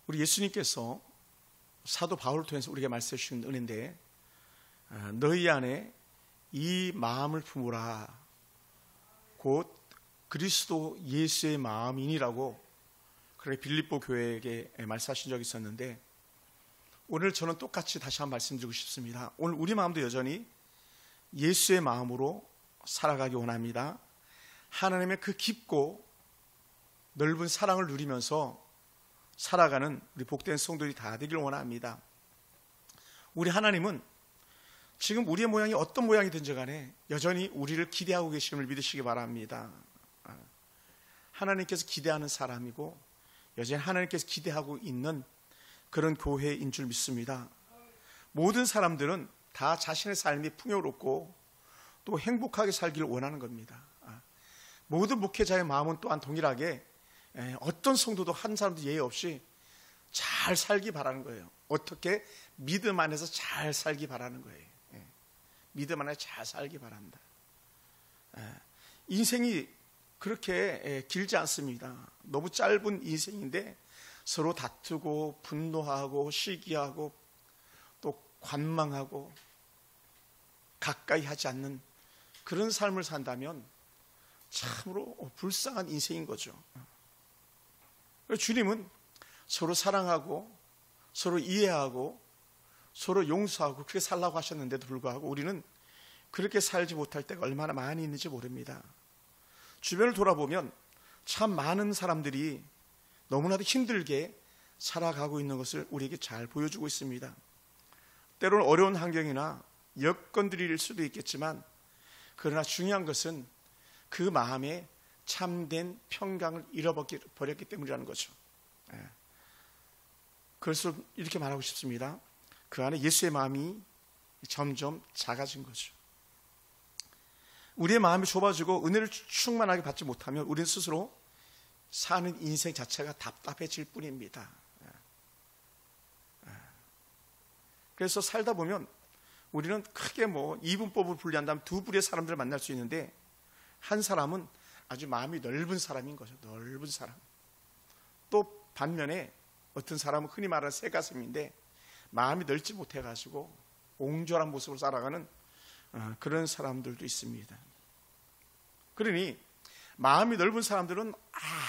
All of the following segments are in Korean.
우리 예수님께서 사도 바울을 통해서 우리에게 말씀해 주신 은혜인데, 너희 안에 이 마음을 품으라 곧 그리스도 예수의 마음이니라고 그렇게 빌립보 교회에게 말씀하신 적이 있었는데, 오늘 저는 똑같이 다시 한번 말씀드리고 싶습니다. 오늘 우리 마음도 여전히 예수의 마음으로 살아가기 원합니다. 하나님의 그 깊고 넓은 사랑을 누리면서 살아가는 우리 복된 성도들이 다 되길 원합니다. 우리 하나님은 지금 우리의 모양이 어떤 모양이든지 간에 여전히 우리를 기대하고 계심을 믿으시기 바랍니다. 하나님께서 기대하는 사람이고 여전히 하나님께서 기대하고 있는 그런 교회인 줄 믿습니다. 모든 사람들은 다 자신의 삶이 풍요롭고 또 행복하게 살기를 원하는 겁니다. 모든 목회자의 마음은 또한 동일하게 어떤 성도도 한 사람도 예외 없이 잘 살기 바라는 거예요. 어떻게? 믿음 안에서 잘 살기 바라는 거예요. 믿음 안에 잘 살기 바란다. 인생이 그렇게 길지 않습니다. 너무 짧은 인생인데 서로 다투고 분노하고 시기하고 또 관망하고 가까이 하지 않는 그런 삶을 산다면 참으로 불쌍한 인생인 거죠. 주님은 서로 사랑하고 서로 이해하고 서로 용서하고 그렇게 살라고 하셨는데도 불구하고 우리는 그렇게 살지 못할 때가 얼마나 많이 있는지 모릅니다. 주변을 돌아보면 참 많은 사람들이 너무나도 힘들게 살아가고 있는 것을 우리에게 잘 보여주고 있습니다. 때로는 어려운 환경이나 여건들일 수도 있겠지만, 그러나 중요한 것은 그 마음에 참된 평강을 잃어버렸기 때문이라는 거죠. 그래서 이렇게 말하고 싶습니다. 그 안에 예수의 마음이 점점 작아진 거죠. 우리의 마음이 좁아지고 은혜를 충만하게 받지 못하면 우리는 스스로 사는 인생 자체가 답답해질 뿐입니다. 그래서 살다 보면 우리는 크게 이분법을 분리한다면 두 부류의 사람들을 만날 수 있는데, 한 사람은 아주 마음이 넓은 사람인 거죠. 넓은 사람. 또 반면에 어떤 사람은 흔히 말하는 새가슴인데 마음이 넓지 못해가지고 옹졸한 모습으로 살아가는 그런 사람들도 있습니다. 그러니 마음이 넓은 사람들은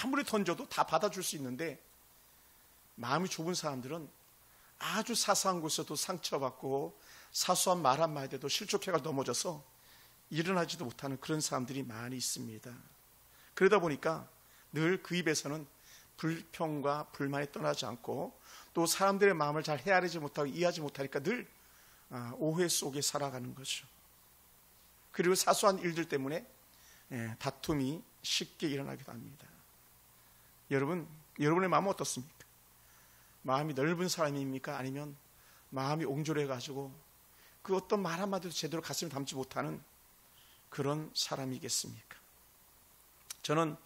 아무리 던져도 다 받아줄 수 있는데, 마음이 좁은 사람들은 아주 사소한 곳에서도 상처받고 사소한 말 한마디에도 실족해가 넘어져서 일어나지도 못하는 그런 사람들이 많이 있습니다. 그러다 보니까 늘 그 입에서는 불평과 불만이 떠나지 않고 또 사람들의 마음을 잘 헤아리지 못하고 이해하지 못하니까 늘 오해 속에 살아가는 거죠. 그리고 사소한 일들 때문에 다툼이 쉽게 일어나기도 합니다. 여러분의 마음은 어떻습니까? 마음이 넓은 사람입니까? 아니면 마음이 옹졸해가지고 그 어떤 말 한마디도 제대로 가슴에 담지 못하는 그런 사람이겠습니까? 저는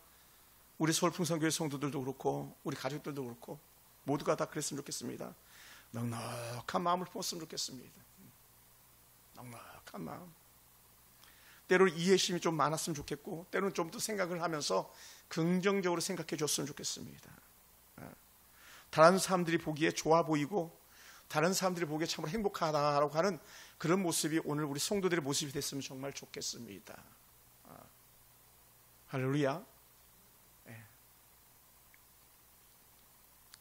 우리 서울풍성교회 성도들도 그렇고 우리 가족들도 그렇고 모두가 다 그랬으면 좋겠습니다. 넉넉한 마음을 품었으면 좋겠습니다. 넉넉한 마음. 때로는 이해심이 좀 많았으면 좋겠고, 때로는 좀 더 생각을 하면서 긍정적으로 생각해 줬으면 좋겠습니다. 다른 사람들이 보기에 좋아 보이고 다른 사람들이 보기에 참으로 행복하다라고 하는 그런 모습이 오늘 우리 성도들의 모습이 됐으면 정말 좋겠습니다. 할렐루야.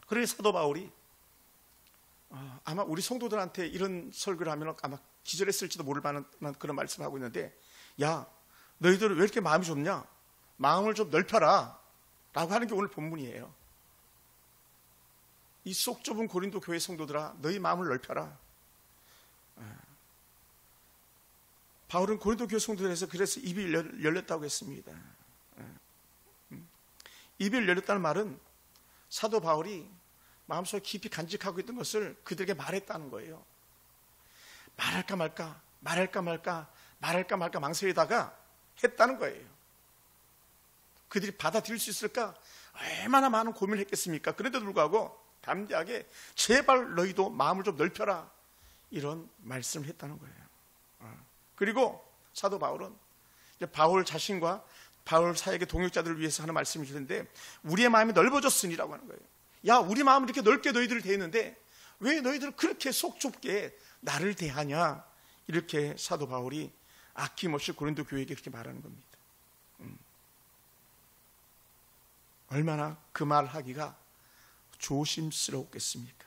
그러니 사도 바울이 아마 우리 성도들한테 이런 설교를 하면 아마 기절했을지도 모를 만한 그런 말씀을 하고 있는데, 야, 너희들 왜 이렇게 마음이 좁냐? 마음을 좀 넓혀라 라고 하는 게 오늘 본문이에요. 이 속 좁은 고린도 교회 성도들아, 너희 마음을 넓혀라. 바울은 고린도 교회 성도들에서 그래서 입이 열렸다고 했습니다. 입이 열렸다는 말은 사도 바울이 마음속에 깊이 간직하고 있던 것을 그들에게 말했다는 거예요. 말할까 말까 망설이다가 했다는 거예요. 그들이 받아들일 수 있을까? 얼마나 많은 고민을 했겠습니까? 그런데도 불구하고 담대하게 제발 너희도 마음을 좀 넓혀라, 이런 말씀을 했다는 거예요. 그리고 사도 바울은 이제 바울 자신과 바울 사역의 동역자들을 위해서 하는 말씀이 있는데, 우리의 마음이 넓어졌으니라고 하는 거예요. 야, 우리 마음을 이렇게 넓게 너희들을 대했는데 왜 너희들은 그렇게 속 좁게 나를 대하냐? 이렇게 사도 바울이 아낌없이 고린도 교회에게 그렇게 말하는 겁니다. 얼마나 그 말하기가 조심스러웠겠습니까?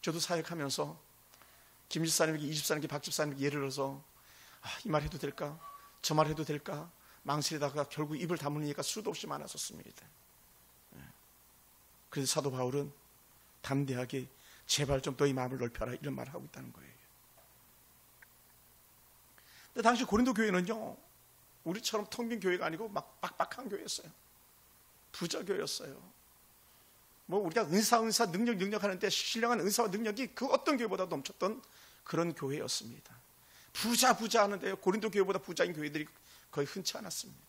저도 사역하면서 김 집사님에게, 이 집사님에게, 박 집사님에게 예를 들어서 이 말 해도 될까? 저 말 해도 될까? 망설이다가 결국 입을 다물으니까 수도 없이 많았었습니다. 그래서 사도 바울은 담대하게 제발 좀 너희 마음을 넓혀라, 이런 말을 하고 있다는 거예요. 근데 당시 고린도 교회는요, 우리처럼 텅 빈 교회가 아니고 막 빡빡한 교회였어요. 부자 교회였어요. 뭐 우리가 은사 능력 하는데 신령한 은사와 능력이 그 어떤 교회보다 넘쳤던 그런 교회였습니다. 부자 하는데요, 고린도 교회보다 부자인 교회들이 거의 흔치 않았습니다.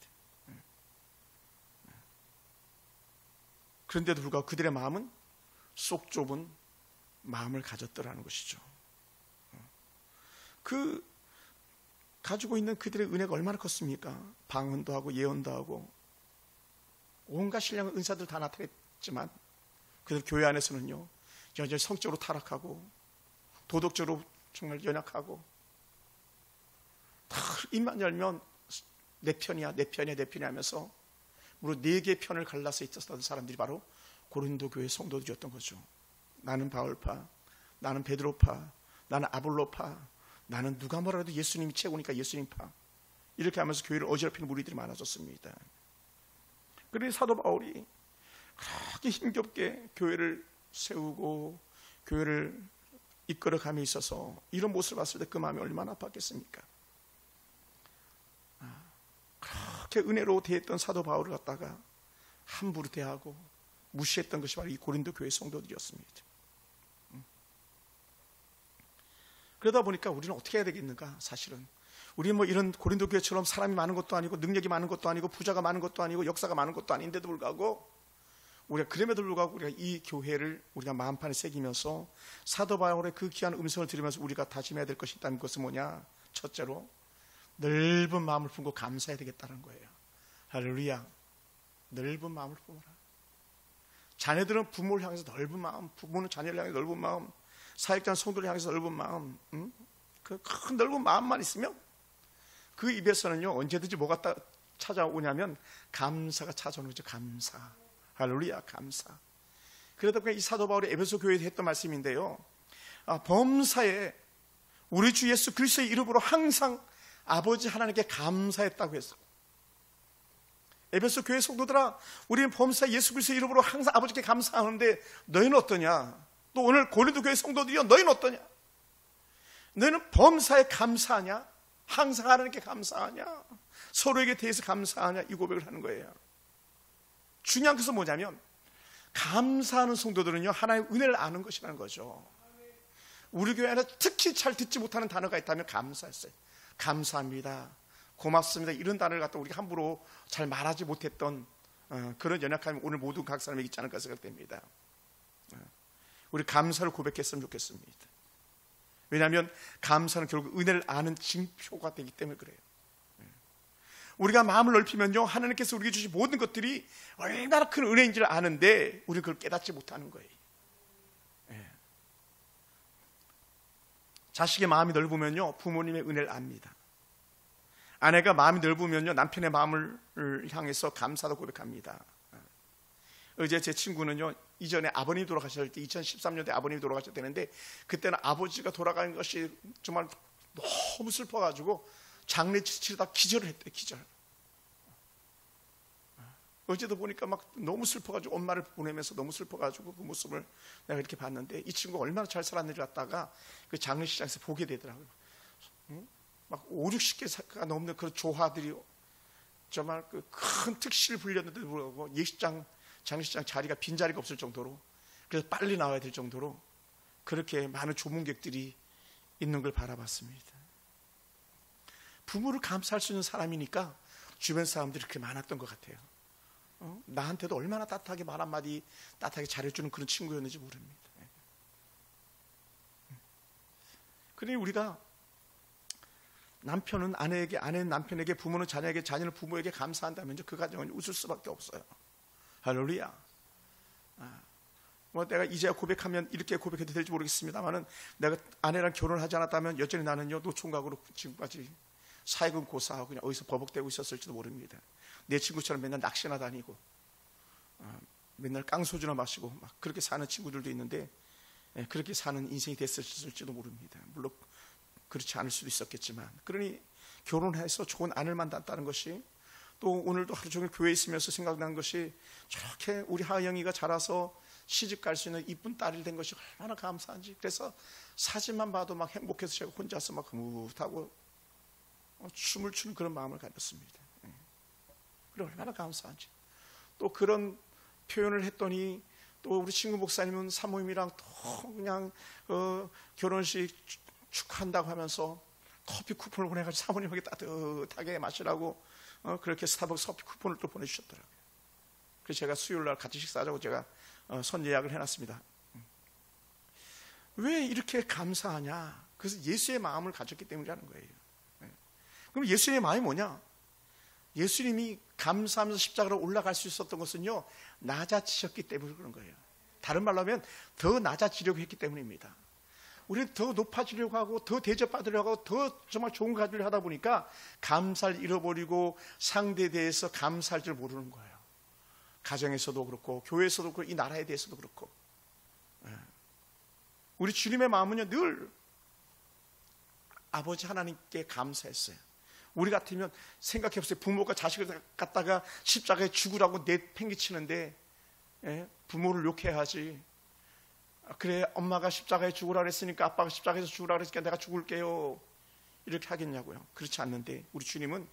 그런데도 불구하고 그들의 마음은 속 좁은 마음을 가졌더라는 것이죠. 그 가지고 있는 그들의 은혜가 얼마나 컸습니까? 방언도 하고 예언도 하고 온갖 신령한 은사들 다 나타냈지만 그들 교회 안에서는요, 여전히 성적으로 타락하고 도덕적으로 정말 연약하고, 다 입만 열면 내 편이야 하면서 무려 4개의 편을 갈라서 있었던 사람들이 바로 고린도 교회 성도들이었던 거죠. 나는 바울파, 나는 베드로파, 나는 아볼로파, 나는 누가 뭐라도 예수님이 최고니까 예수님파, 이렇게 하면서 교회를 어지럽히는 무리들이 많아졌습니다. 그래서 사도 바울이 그렇게 힘겹게 교회를 세우고 교회를 이끌어감에 있어서 이런 모습을 봤을 때 그 마음이 얼마나 아팠겠습니까? 그렇게 은혜로 대했던 사도 바울을 갖다가 함부로 대하고 무시했던 것이 바로 이 고린도 교회 성도들이었습니다. 그러다 보니까 우리는 어떻게 해야 되겠는가? 사실은 우리 뭐 이런 고린도 교회처럼 사람이 많은 것도 아니고 능력이 많은 것도 아니고 부자가 많은 것도 아니고 역사가 많은 것도 아닌데도 불구하고 우리가 그럼에도 불구하고 우리가 이 교회를 우리가 마음판에 새기면서 사도 바울의 그 귀한 음성을 들으면서 우리가 다짐해야 될 것이 있다는 것은 뭐냐? 첫째로 넓은 마음을 품고 감사해야 되겠다는 거예요. 할렐루야. 넓은 마음을 품어라. 자녀들은 부모를 향해서 넓은 마음, 부모는 자녀를 향해서 넓은 마음, 사역자는 성도를 향해서 넓은 마음, 그 큰 넓은 마음만 있으면 그 입에서는요, 언제든지 뭐가 찾아오냐면 감사가 찾아오는 거죠. 감사. 할렐루야. 감사. 그러다 보니까 이 사도 바울이 에베소 교회에 했던 말씀인데요, 범사에 우리 주 예수 그리스도의 이름으로 항상 아버지 하나님께 감사했다고 했어. 에베소 교회 성도들아, 우리는 범사에 예수 그리스도의 이름으로 항상 아버지께 감사하는데 너희는 어떠냐? 또 오늘 고린도 교회 성도들이여, 너희는 어떠냐? 너희는 범사에 감사하냐? 항상 하나님께 감사하냐? 서로에게 대해서 감사하냐? 이 고백을 하는 거예요. 중요한 것은 뭐냐면 감사하는 성도들은요, 하나님의 은혜를 아는 것이라는 거죠. 우리 교회 안에 특히 잘 듣지 못하는 단어가 있다면 감사했어요. 감사합니다, 고맙습니다, 이런 단어를 갖다 우리가 함부로 잘 말하지 못했던 그런 연약함이 오늘 모든 각 사람에게 있지 않을까 생각됩니다. 우리 감사를 고백했으면 좋겠습니다. 왜냐하면 감사는 결국 은혜를 아는 징표가 되기 때문에 그래요. 우리가 마음을 넓히면요, 하나님께서 우리에게 주신 모든 것들이 얼마나 큰 은혜인지를 아는데 우리는 그걸 깨닫지 못하는 거예요. 자식의 마음이 넓으면요, 부모님의 은혜를 압니다. 아내가 마음이 넓으면요, 남편의 마음을 향해서 감사도 고백합니다. 어제 제 친구는요, 이전에 아버님이 돌아가실 때 2013년도에 아버님이 돌아가셨을 때는데, 그때는 아버지가 돌아가는 것이 정말 너무 슬퍼가지고 장례 치르다 기절을 했대요. 기절. 어제도 보니까 막 너무 슬퍼가지고 엄마를 보내면서 너무 슬퍼가지고 그 모습을 내가 이렇게 봤는데, 이 친구가 얼마나 잘 살았는지 갖다가 그 장례식장에서 보게 되더라고요. 막 5, 60개가 넘는 그런 조화들이 정말 그 큰 특실을 불렸는데도 불구하고 장례식장 자리가 빈자리가 없을 정도로, 그래서 빨리 나와야 될 정도로 그렇게 많은 조문객들이 있는 걸 바라봤습니다. 부모를 감사할 수 있는 사람이니까 주변 사람들이 그렇게 많았던 것 같아요. 나한테도 얼마나 따뜻하게 말 한마디 따뜻하게 잘해주는 그런 친구였는지 모릅니다. 그러니 우리가 남편은 아내에게, 아내는 남편에게, 부모는 자녀에게, 자녀는 부모에게 감사한다면 그 가정은 웃을 수밖에 없어요. 할렐루야. 뭐 내가 이제야 고백하면 이렇게 고백해도 될지 모르겠습니다만은 내가 아내랑 결혼하지 않았다면 여전히 나는요 노총각으로 지금까지 사회금 고사하고 그냥 어디서 버벅대고 있었을지도 모릅니다. 내 친구처럼 맨날 낚시나 다니고 맨날 깡소주나 마시고 막 그렇게 사는 친구들도 있는데 그렇게 사는 인생이 됐을지도 모릅니다. 물론 그렇지 않을 수도 있었겠지만, 그러니 결혼해서 좋은 아내를 만났다는 것이, 또 오늘도 하루 종일 교회에 있으면서 생각나는 것이, 저렇게 우리 하영이가 자라서 시집 갈 수 있는 이쁜 딸이 된 것이 얼마나 감사한지. 그래서 사진만 봐도 막 행복해서 제가 혼자서 막 흐뭇하고 춤을 추는 그런 마음을 가졌습니다. 그래 얼마나 감사한지. 또 그런 표현을 했더니 또 우리 친구 목사님은 사모님이랑 또 그냥 결혼식 축하한다고 하면서 커피 쿠폰을 보내가지고 사모님에게 따뜻하게 마시라고 그렇게 스타벅스 커피 쿠폰을 또 보내주셨더라고요. 그래서 제가 수요일날 같이 식사하자고 제가 선 예약을 해놨습니다. 왜 이렇게 감사하냐? 그래서 예수의 마음을 가졌기 때문이라는 거예요. 그럼 예수님의 마음이 뭐냐? 예수님이 감사하면서 십자가로 올라갈 수 있었던 것은요, 낮아지셨기 때문에 그런 거예요. 다른 말로 하면 더 낮아지려고 했기 때문입니다. 우리는 더 높아지려고 하고 더 대접받으려고 하고 더 정말 좋은 거 가지려고 하다 보니까 감사를 잃어버리고 상대에 대해서 감사할 줄 모르는 거예요. 가정에서도 그렇고 교회에서도 그렇고 이 나라에 대해서도 그렇고. 우리 주님의 마음은요 늘 아버지 하나님께 감사했어요. 우리 같으면 생각해보세요. 부모가 자식을 갖다가 십자가에 죽으라고 내팽개치는데 부모를 욕해야 하지. 그래 엄마가 십자가에 죽으라 그랬으니까 아빠가 십자가에서 죽으라 그랬으니까 내가 죽을게요 이렇게 하겠냐고요. 그렇지 않는데 우리 주님은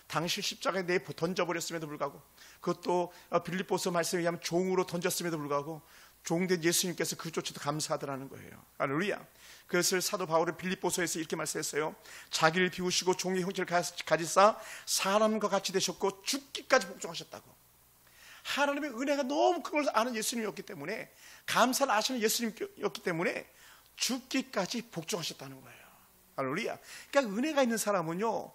당시 십자가에 내 던져버렸음에도 불구하고, 그것도 빌립보서 말씀에 의하면 종으로 던졌음에도 불구하고 종된 예수님께서 그조차도 감사하더라는 거예요. 할렐루야. 그것을 사도 바울은 빌립보서에서 이렇게 말씀했어요. 자기를 비우시고 종의 형체를 가지사 사람과 같이 되셨고 죽기까지 복종하셨다고. 하나님의 은혜가 너무 큰 걸 아는 예수님이었기 때문에, 감사를 아시는 예수님이었기 때문에 죽기까지 복종하셨다는 거예요. 할렐루야. 그러니까 은혜가 있는 사람은요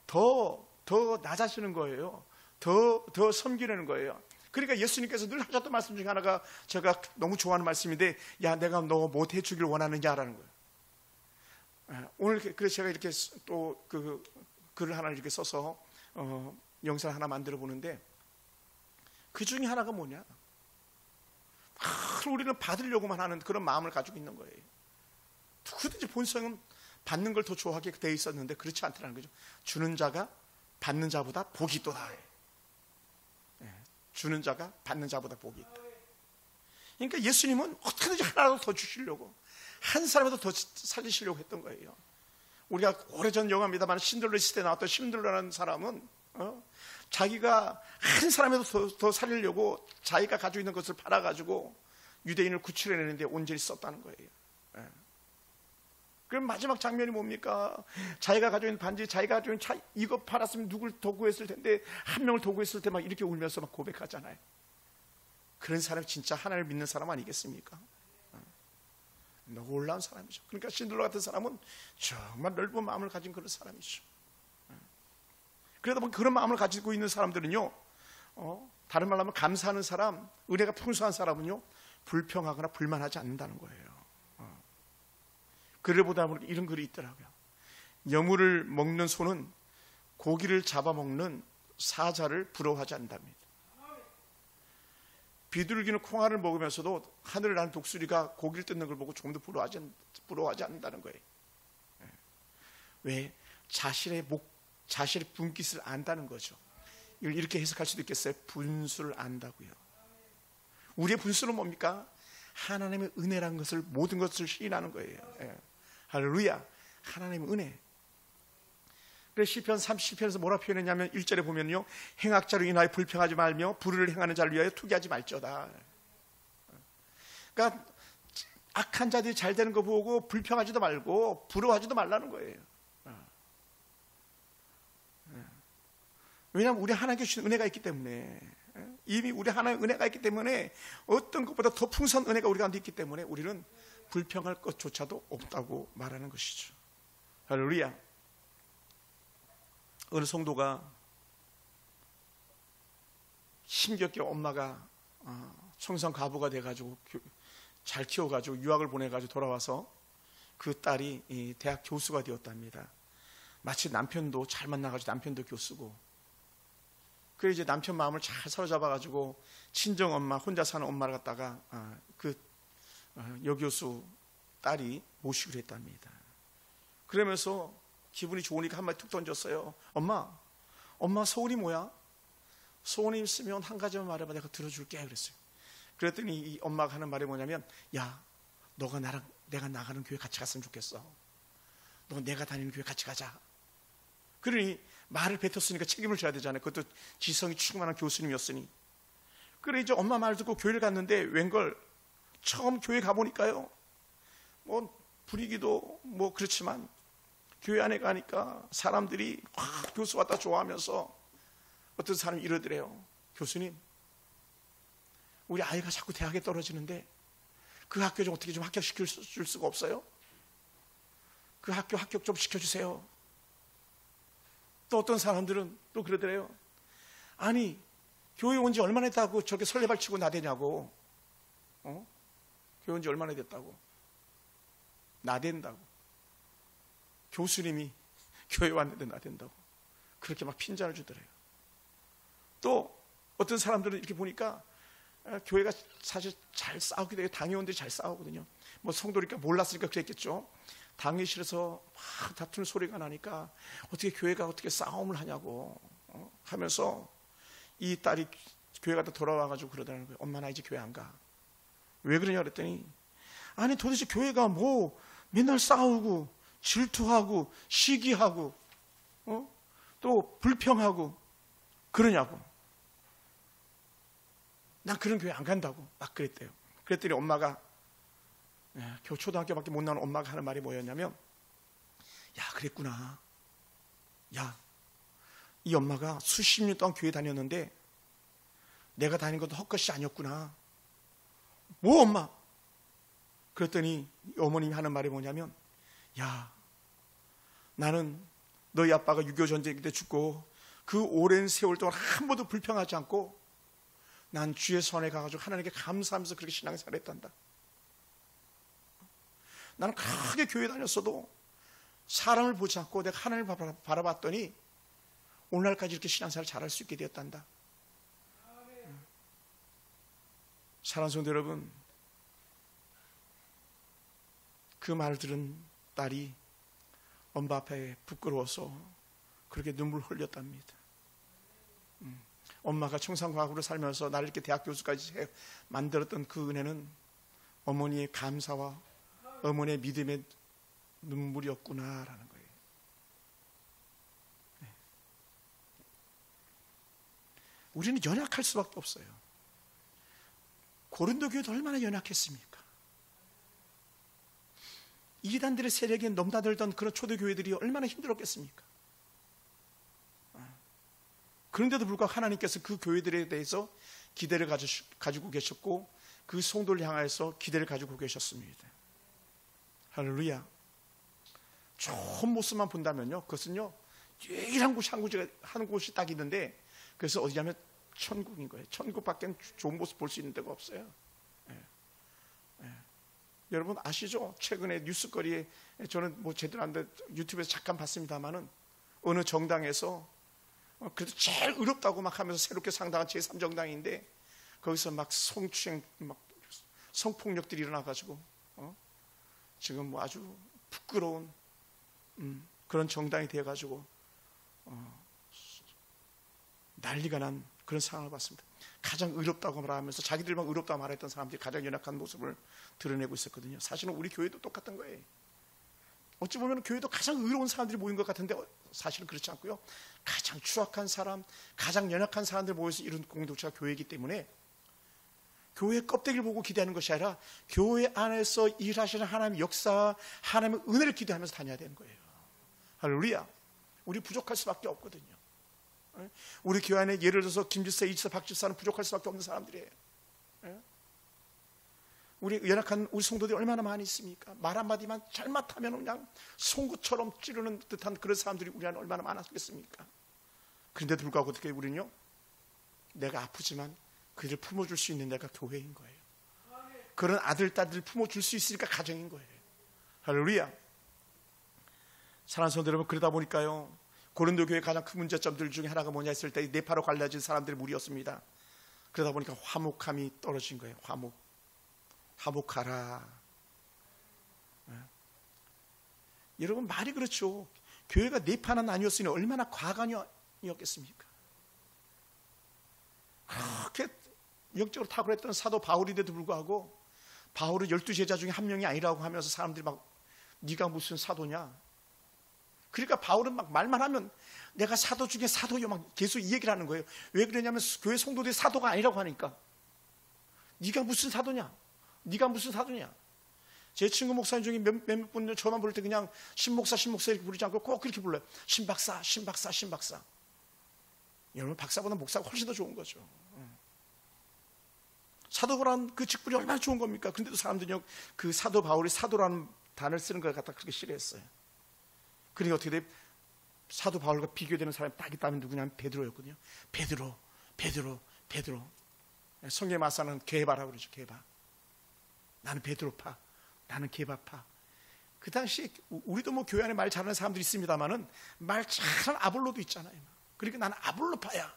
더 낮아지는 거예요. 더 섬기려는 거예요. 그러니까 예수님께서 늘 하셨던 말씀 중에 하나가 제가 너무 좋아하는 말씀인데, 야 내가 너 못해 주길 원하느냐라는 거예요. 오늘 그래서 제가 이렇게 또 그 글을 하나 이렇게 써서 영상 하나 만들어 보는데, 그 중에 하나가 뭐냐, 우리는 받으려고만 하는 그런 마음을 가지고 있는 거예요. 누구든지 본성은 받는 걸 더 좋아하게 돼 있었는데 그렇지 않다는 거죠. 주는 자가 받는 자보다 복이 있도다. 주는 자가 받는 자보다 복이 있다. 그러니까 예수님은 어떻게든지 하나라도 더 주시려고, 한 사람이라도 더 살리시려고 했던 거예요. 우리가 오래전 영화입니다만 신들러 시대에 나왔던 신들러라는 사람은 자기가 한 사람이라도 더 살리려고 자기가 가지고 있는 것을 팔아가지고 유대인을 구출해내는데 온전히 썼다는 거예요. 그럼 마지막 장면이 뭡니까? 자기가 가지고 있는 반지, 자기가 가지고 있는 이거 팔았으면 누굴 더 구했을 텐데, 한 명을 더 구했을 때 막 이렇게 울면서 막 고백하잖아요. 그런 사람이 진짜 하나님을 믿는 사람 아니겠습니까? 놀라운 사람이죠. 그러니까 신들러 같은 사람은 정말 넓은 마음을 가진 그런 사람이죠. 그러다 보니 그런 마음을 가지고 있는 사람들은요, 다른 말로 하면 감사하는 사람, 은혜가 풍성한 사람은요 불평하거나 불만하지 않는다는 거예요. 글을 보다 보니까 이런 글이 있더라고요. 여물을 먹는 소는 고기를 잡아먹는 사자를 부러워하지 않는답니다. 비둘기는 콩알을 먹으면서도 하늘을 나는 독수리가 고기를 뜯는 걸 보고 조금 더 부러워하지 않는다는 거예요. 왜? 자신의 분깃을 안다는 거죠. 이렇게 해석할 수도 있겠어요. 분수를 안다고요. 우리의 분수는 뭡니까? 하나님의 은혜라는 것을, 모든 것을 시인하는 거예요. 할렐루야. 하나님의 은혜. 그래서 시편 37편에서 뭐라 표현했냐면 1절에 보면요, 행악자로 인하여 불평하지 말며 불의를 행하는 자를 위하여 투기하지 말지어다. 그러니까 악한 자들이 잘 되는 거 보고 불평하지도 말고 부러워하지도 말라는 거예요. 왜냐하면 우리 하나님께 주신 은혜가 있기 때문에, 이미 우리 하나님의 은혜가 있기 때문에, 어떤 것보다 더 풍성한 은혜가 우리 가운데 있기 때문에 우리는 불평할 것조차도 없다고 말하는 것이죠. 할렐루야. 어느 성도가 힘겹게 엄마가 청산 과부가 돼가지고 잘 키워가지고 유학을 보내가지고 돌아와서 그 딸이 대학 교수가 되었답니다. 마치 남편도 잘 만나가지고 남편도 교수고, 그래 이제 남편 마음을 잘 사로잡아가지고 친정 엄마, 혼자 사는 엄마를 갖다가 여교수 딸이 모시기로 했답니다. 그러면서 기분이 좋으니까 한마디 툭 던졌어요. 엄마 소원이 뭐야? 소원이 있으면 한 가지만 말해봐, 내가 들어줄게 그랬어요. 그랬더니 이 엄마가 하는 말이 뭐냐면, 야, 너가 내가 나가는 교회 같이 갔으면 좋겠어. 너 내가 다니는 교회 같이 가자. 그러니 말을 뱉었으니까 책임을 져야 되잖아요. 그것도 지성이 충만한 교수님이었으니. 그래 이제 엄마 말 듣고 교회를 갔는데 웬걸 처음 교회 가보니까요, 뭐 분위기도 뭐 그렇지만 교회 안에 가니까 사람들이 교수 왔다 좋아하면서 어떤 사람이 이러더래요. 교수님, 우리 아이가 자꾸 대학에 떨어지는데 그 학교 좀 어떻게 좀 합격시킬 줄 수가 없어요? 그 학교 합격 좀 시켜주세요. 또 어떤 사람들은 또 그러더래요. 아니, 교회 온 지 얼마나 됐다고 저렇게 설레발 치고 나대냐고. 교회 온 지 얼마나 됐다고 나댄다고. 교수님이 교회 왔는데 나댄다고 그렇게 막 핀잔을 주더래요. 또 어떤 사람들은 이렇게 보니까 교회가 사실 잘 싸우기도 해요. 당회원들이 잘 싸우거든요. 뭐 성도니까 몰랐으니까 그랬겠죠. 당회실에서 막 다투는 소리가 나니까 어떻게 교회가 어떻게 싸움을 하냐고 하면서 이 딸이 교회 갔다 돌아와가지고 그러더라는 거예요. 엄마 나 이제 교회 안 가. 왜 그러냐 그랬더니, 아니 도대체 교회가 뭐 맨날 싸우고 질투하고 시기하고 또 불평하고 그러냐고. 난 그런 교회 안 간다고 막 그랬대요. 그랬더니 엄마가, 겨우 초등학교밖에 못 나온 엄마가 하는 말이 뭐였냐면, 야 그랬구나. 야, 이 엄마가 수십 년 동안 교회 다녔는데 내가 다닌 것도 헛것이 아니었구나. 뭐 엄마? 그랬더니 어머님이 하는 말이 뭐냐면, 야, 나는 너희 아빠가 6.25 전쟁 때 죽고 그 오랜 세월 동안 한 번도 불평하지 않고 난 주의 손에 가가지고 하나님께 감사하면서 그렇게 신앙생활을 했단다. 나는 크게 교회 다녔어도 사람을 보지 않고 내가 하나님을 바라봤더니 오늘날까지 이렇게 신앙생활을 잘할 수 있게 되었단다. 사랑하는 성도 여러분, 그 말을 들은 딸이 엄마 앞에 부끄러워서 그렇게 눈물 흘렸답니다. 엄마가 청산과학으로 살면서 나를 이렇게 대학 교수까지 만들었던 그 은혜는 어머니의 감사와 어머니의 믿음의 눈물이었구나라는 거예요. 우리는 연약할 수밖에 없어요. 고린도 교회도 얼마나 연약했습니까? 이단들의 세력에 넘나들던 그런 초대교회들이 얼마나 힘들었겠습니까? 그런데도 불구하고 하나님께서 그 교회들에 대해서 기대를 가지고 계셨고 그 성도를 향해서 기대를 가지고 계셨습니다. 할렐루야. 좋은 모습만 본다면요, 그것은요 유일한 곳이 한 곳이 딱 있는데, 그래서 어디냐면 천국인 거예요. 천국밖에 좋은 모습 볼 수 있는 데가 없어요. 여러분 아시죠? 최근에 뉴스거리에 저는 뭐 제대로 안 돼 유튜브에서 잠깐 봤습니다만은 어느 정당에서 그래도 제일 의롭다고 막 하면서 새롭게 상당한 제3정당인데 거기서 막 성추행, 막 성폭력들이 일어나가지고 지금 뭐 아주 부끄러운 그런 정당이 돼가지고 난리가 난 그런 상황을 봤습니다. 가장 의롭다고 말하면서 자기들만 의롭다고 말했던 사람들이 가장 연약한 모습을 드러내고 있었거든요. 사실은 우리 교회도 똑같은 거예요. 어찌 보면 교회도 가장 의로운 사람들이 모인 것 같은데 사실은 그렇지 않고요, 가장 추악한 사람, 가장 연약한 사람들 모여서 이룬 공동체가 교회이기 때문에 교회의 껍데기를 보고 기대하는 것이 아니라 교회 안에서 일하시는 하나님의 역사, 하나님의 은혜를 기대하면서 다녀야 되는 거예요. 할렐루야. 우리 부족할 수밖에 없거든요. 우리 교회 안에 예를 들어서 김집사, 이집사, 박집사는 부족할 수밖에 없는 사람들이에요. 우리 연약한 우리 성도들이 얼마나 많이 있습니까? 말 한마디만 잘못하면 그냥 송구처럼 찌르는 듯한 그런 사람들이 우리 안에 얼마나 많았겠습니까? 그런데도 불구하고 어떻게 우리는요, 내가 아프지만 그들을 품어줄 수 있는 데가 교회인 거예요. 그런 아들, 딸들을 품어줄 수 있으니까 가정인 거예요. 할렐루야. 사랑하는 성도 여러분, 그러다 보니까요, 고린도 교회의 가장 큰 문제점들 중에 하나가 뭐냐 했을 때 네파로 갈라진 사람들의 무리였습니다. 그러다 보니까 화목함이 떨어진 거예요. 화목하라. 여러분, 말이 그렇죠. 교회가 네파는 아니었으니 얼마나 과간이었겠습니까? 그렇게 영적으로 탁월했던 사도 바울인데도 불구하고 바울은 12제자 중에 한 명이 아니라고 하면서 사람들이 막 네가 무슨 사도냐. 그러니까 바울은 막 말만 하면 내가 사도 중에 사도요 막 계속 이 얘기를 하는 거예요. 왜 그러냐면 교회 성도들이 사도가 아니라고 하니까. 네가 무슨 사도냐. 네가 무슨 사도냐. 제 친구 목사님 중에 몇몇 분들 저만 부를 때 그냥 신목사 이렇게 부르지 않고 꼭 그렇게 불러요. 신박사. 여러분, 박사보다 목사가 훨씬 더 좋은 거죠. 사도라는 그 직분이 얼마나 좋은 겁니까? 근데도 사람들이 그 사도 바울이 사도라는 단어를 쓰는 걸 갖다 그렇게 싫어했어요. 그러니까 어떻게 돼? 사도 바울과 비교되는 사람이 딱 있다면 누구냐면 베드로였거든요. 베드로. 성경의 마사는 게바라고 그러죠. 게바. 나는 베드로파. 나는 게바파. 그 당시 우리도 뭐 교회 안에 말 잘하는 사람들이 있습니다만은 말 잘하는 아볼로도 있잖아요. 그러니까 나는 아볼로파야.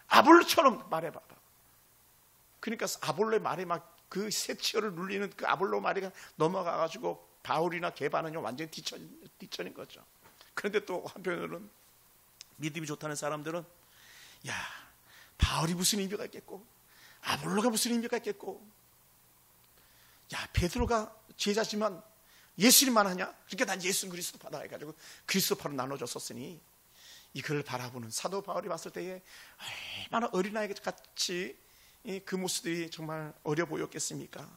아볼로처럼 말해봐. 그러니까 아볼로의 말에 막 그 세치어를 눌리는 그 아볼로 말이 넘어가가지고 바울이나 게바는요 완전히 뒤처진 거죠. 그런데 또 한편으로는 믿음이 좋다는 사람들은 야, 바울이 무슨 의미가 있겠고 아볼로가 무슨 의미가 있겠고, 야, 베드로가 제자지만 예수님만 하냐? 그러니까 난 예수 그리스도파다 해가지고 그리스도파로 나눠졌었으니 이걸 바라보는 사도 바울이 봤을 때에 얼마나 어린아이 같이 그 모습들이 정말 어려 보였겠습니까?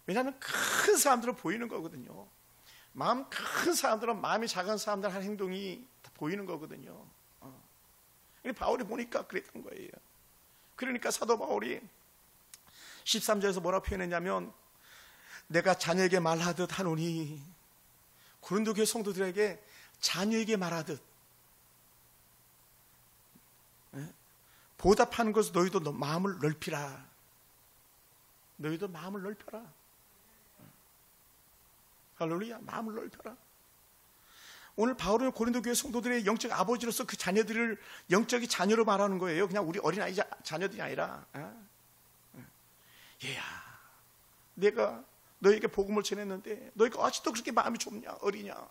왜냐하면 큰 사람들은 보이는 거거든요. 마음 큰 사람들은 마음이 작은 사람들 하는 행동이 다 보이는 거거든요. 바울이 보니까 그랬던 거예요. 그러니까 사도 바울이 13절에서 뭐라고 표현했냐면 내가 자녀에게 말하듯 하노니, 고린도 교회 성도들에게 자녀에게 말하듯 보답하는 것을 너희도 마음을 넓히라. 너희도 마음을 넓혀라. 할렐루야. 마음을 넓혀라. 오늘 바울은 고린도 교회 성도들의 영적 아버지로서 그 자녀들을 영적인 자녀로 말하는 거예요. 그냥 우리 어린아이 자녀들이 아니라, 얘야, 내가 너에게 복음을 전했는데 너희가 아직도 그렇게 마음이 좁냐, 어리냐?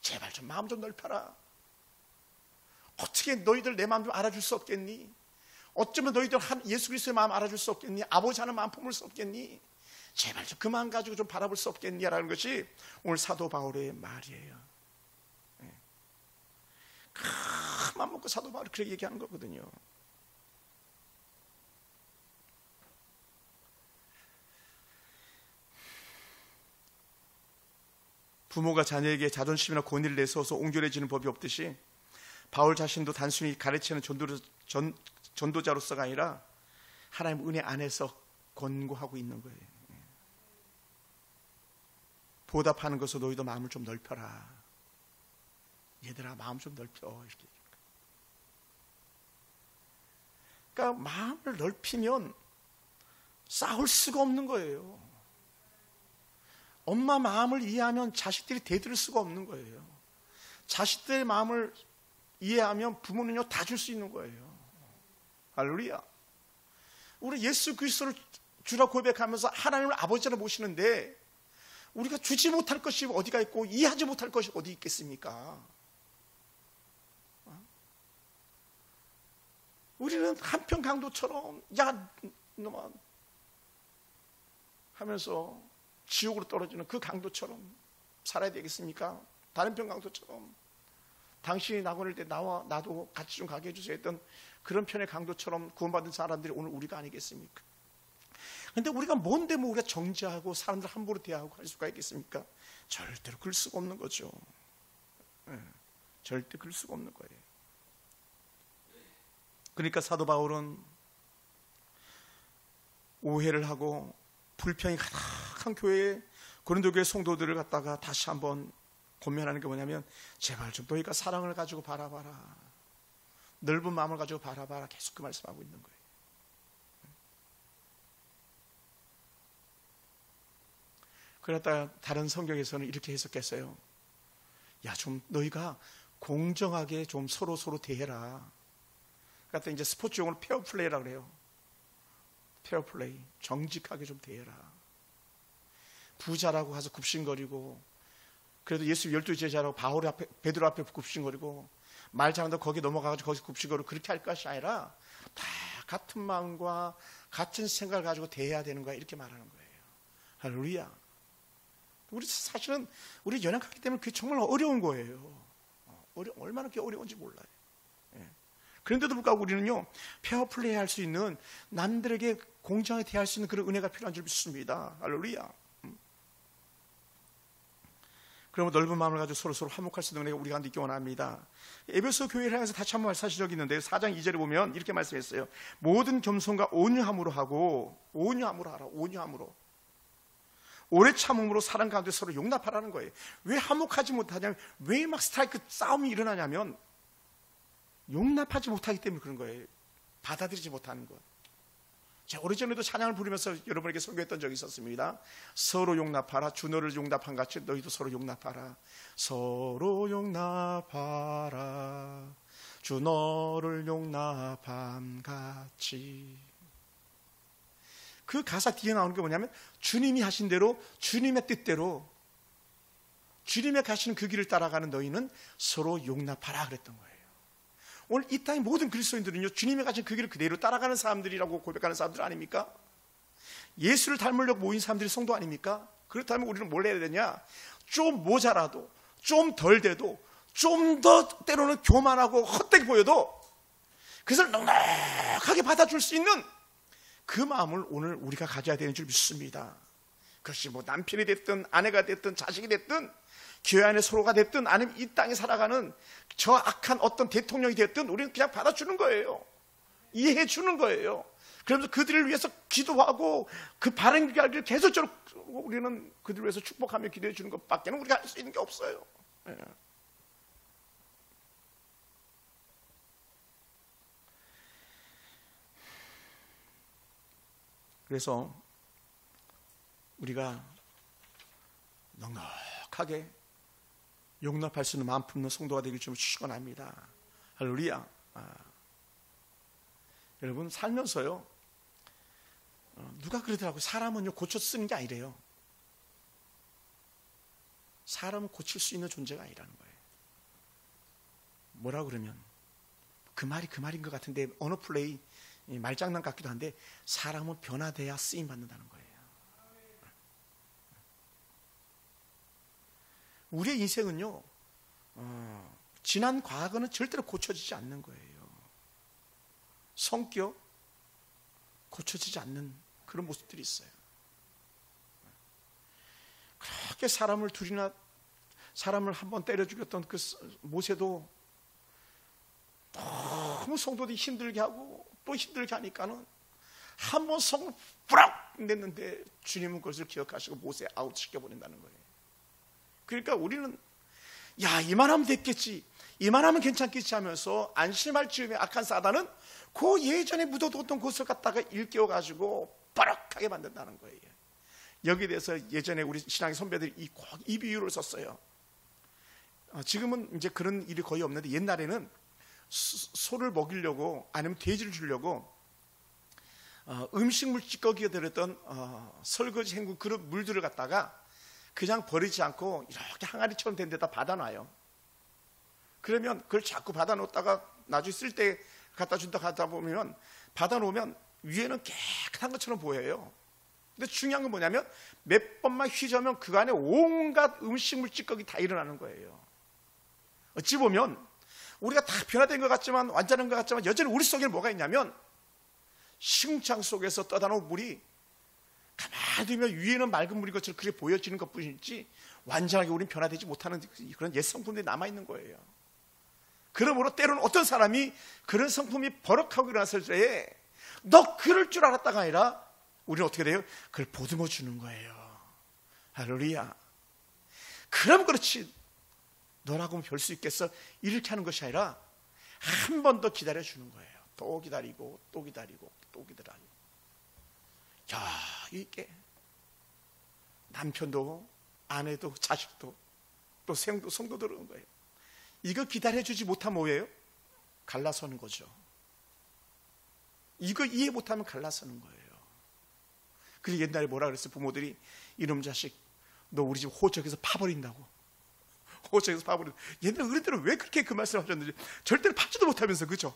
제발 좀 마음 좀 넓혀라. 어떻게 너희들 내 마음 좀 알아줄 수 없겠니? 어쩌면 너희들 예수 그리스도의 마음 알아줄 수 없겠니? 아버지 하는 마음 품을 수 없겠니? 제발 좀 그 마음 가지고 좀 바라볼 수 없겠니? 라는 것이 오늘 사도 바울의 말이에요. 큰 마음 먹고 사도 바울이 그렇게 얘기하는 거거든요. 부모가 자녀에게 자존심이나 권위를 내세워서 옹졸해지는 법이 없듯이 바울 자신도 단순히 가르치는 전도자로서가 아니라 하나님 은혜 안에서 권고하고 있는 거예요. 보답하는 것을 너희도 마음을 좀 넓혀라. 얘들아, 마음 좀 넓혀. 이렇게. 그러니까 마음을 넓히면 싸울 수가 없는 거예요. 엄마 마음을 이해하면 자식들이 대들을 수가 없는 거예요. 자식들의 마음을 이해하면 부모는요 다 줄 수 있는 거예요. 할렐루야. 우리 예수 그리스도를 주라 고백하면서 하나님을 아버지로 모시는데 우리가 주지 못할 것이 어디가 있고 이해하지 못할 것이 어디 있겠습니까? 우리는 한편 강도처럼 야 놈아 하면서 지옥으로 떨어지는 그 강도처럼 살아야 되겠습니까? 다른 편 강도처럼 당신이 낙원일 때 나와 나도 같이 좀 가게 해주세요 했던 그런 편의 강도처럼 구원받은 사람들이 오늘 우리가 아니겠습니까? 근데 우리가 뭔데 뭐 우리가 정죄하고 사람들 함부로 대하고 할 수가 있겠습니까? 절대로 그럴 수가 없는 거죠. 절대 그럴 수가 없는 거예요. 그러니까 사도 바울은 오해를 하고 불평이 가득한 교회에 고린도 교회 성도들을 갖다가 다시 한번 권면하는 게 뭐냐면 제발 좀 너희가 사랑을 가지고 바라봐라. 넓은 마음을 가지고 바라봐라. 계속 그 말씀하고 있는 거예요. 그러다 다른 성경에서는 이렇게 해석했어요. 야, 좀 너희가 공정하게 좀 서로 대해라. 그러니까 이제 스포츠 용어로 페어플레이라고 그래요. 페어플레이, 정직하게 좀 대해라. 부자라고 가서 굽신거리고, 그래도 예수 12 제자라고 베드로 앞에 굽신거리고, 말 잘한다고 거기 넘어가가지고 거기서 굽신거리고 그렇게 할 것이 아니라 다 같은 마음과 같은 생각을 가지고 대해야 되는 거야. 이렇게 말하는 거예요. 할렐루야. 우리 사실은 우리 연약하기 때문에 그게 정말 어려운 거예요. 얼마나 그게 어려운지 몰라요. 예. 그런데도 불구하고 우리는요, 페어플레이 할 수 있는, 남들에게 공정하게 대할 수 있는 그런 은혜가 필요한 줄 믿습니다. 할렐루야. 그러면 넓은 마음을 가지고 서로 화목할 수 있는 은혜가 우리 가운데 있기 원합니다. 에베소 교회를 향해서 다시 한번 사실 적이 있는데 4장 2절에 보면 이렇게 말씀했어요. 모든 겸손과 온유함으로 하고, 온유함으로 하라. 온유함으로. 오래 참음으로 사랑 가운데 서로 용납하라는 거예요. 왜 화목하지 못하냐면, 왜 막 스트라이크 싸움이 일어나냐면 용납하지 못하기 때문에 그런 거예요. 받아들이지 못하는 것. 제가 오래전에도 찬양을 부르면서 여러분에게 설교했던 적이 있었습니다. 서로 용납하라. 주 너를 용납한 같이 너희도 서로 용납하라. 서로 용납하라. 주 너를 용납한 같이. 그 가사 뒤에 나오는 게 뭐냐면, 주님이 하신 대로, 주님의 뜻대로, 주님의 가시는 그 길을 따라가는 너희는 서로 용납하라 그랬던 거예요. 오늘 이 땅의 모든 그리스도인들은요, 주님이 가신 그 길을 그대로 따라가는 사람들이라고 고백하는 사람들 아닙니까? 예수를 닮으려고 모인 사람들이 성도 아닙니까? 그렇다면 우리는 뭘 해야 되냐? 좀 모자라도, 좀 덜 돼도, 좀 더 때로는 교만하고 헛되게 보여도 그것을 넉넉하게 받아줄 수 있는 그 마음을 오늘 우리가 가져야 되는 줄 믿습니다. 그것이 뭐 남편이 됐든 아내가 됐든 자식이 됐든 교회 안에 서로가 됐든 아니면 이 땅에 살아가는 저 악한 어떤 대통령이 됐든 우리는 그냥 받아주는 거예요. 이해해 주는 거예요. 그러면서 그들을 위해서 기도하고 그 바른 길을 계속적으로 우리는 그들을 위해서 축복하며 기도해 주는 것밖에는 우리가 할 수 있는 게 없어요. 예. 그래서 우리가 넉넉하게 용납할 수 있는 마음 품는 성도가 되길 좀 축원합니다. 할렐루야. 여러분 살면서요, 누가 그러더라고요. 사람은요 고쳐 쓰는 게 아니래요. 사람은 고칠 수 있는 존재가 아니라는 거예요. 뭐라 그러면 그 말이 그 말인 것 같은데 어느 플레이 말장난 같기도 한데, 사람은 변화돼야 쓰임 받는다는 거예요. 우리의 인생은요, 지난 과거는 절대로 고쳐지지 않는 거예요. 성격 고쳐지지 않는 그런 모습들이 있어요. 그렇게 사람을 한번 때려 죽였던 그 모세도 너무 성도들이 힘들게 하고 또 힘들게 하니까는 한 번 성을 뿌락 냈는데 주님은 그것을 기억하시고 모세 아웃시켜버린다는 거예요. 그러니까 우리는 야, 이만하면 됐겠지, 이만하면 괜찮겠지 하면서 안심할 즈음에 악한 사단은 그 예전에 묻어뒀던 곳을 갖다가 일깨워가지고 빠락하게 만든다는 거예요. 여기에 대해서 예전에 우리 신앙의 선배들이 이 비유를 썼어요. 지금은 이제 그런 일이 거의 없는데, 옛날에는 소를 먹이려고 아니면 돼지를 주려고 음식물 찌꺼기가 들었던 설거지 헹군 그런 물들을 갖다가 그냥 버리지 않고 이렇게 항아리처럼 된 데다 받아놔요. 그러면 그걸 자꾸 받아놓다가 나중에 쓸 때 갖다 준다 하다 보면, 받아놓으면 위에는 깨끗한 것처럼 보여요. 근데 중요한 건 뭐냐면 몇 번만 휘저으면 그 안에 온갖 음식물 찌꺼기 다 일어나는 거예요. 어찌 보면 우리가 다 변화된 것 같지만, 완전한 것 같지만, 여전히 우리 속에 뭐가 있냐면 시궁창 속에서 떠다 놓은 물이 가만히 두면 위에는 맑은 물인 것처럼 그렇게 보여지는 것 뿐이지 완전하게 우리는 변화되지 못하는 그런 옛 성품들이 남아있는 거예요. 그러므로 때로는 어떤 사람이 그런 성품이 버럭하고 일어났을 때에 너 그럴 줄 알았다가 아니라 우리는 어떻게 돼요? 그걸 보듬어 주는 거예요. 할렐루야. 그럼 그렇지, 너라고 하면 별 수 있겠어, 이렇게 하는 것이 아니라 한 번 더 기다려주는 거예요. 또 기다리고 또 기다리고 또 기다리고. 야, 이게 남편도 아내도 자식도 또 성도 들어온 거예요. 이거 기다려주지 못하면 뭐예요? 갈라서는 거죠. 이거 이해 못하면 갈라서는 거예요. 그리고 옛날에 뭐라 그랬어요? 부모들이 이놈 자식 너 우리 집 호적에서 파버린다고. 호적에서 파버린다고. 옛날 어른들은 왜 그렇게 그 말씀을 하셨는지 절대로 파지도 못하면서, 그죠?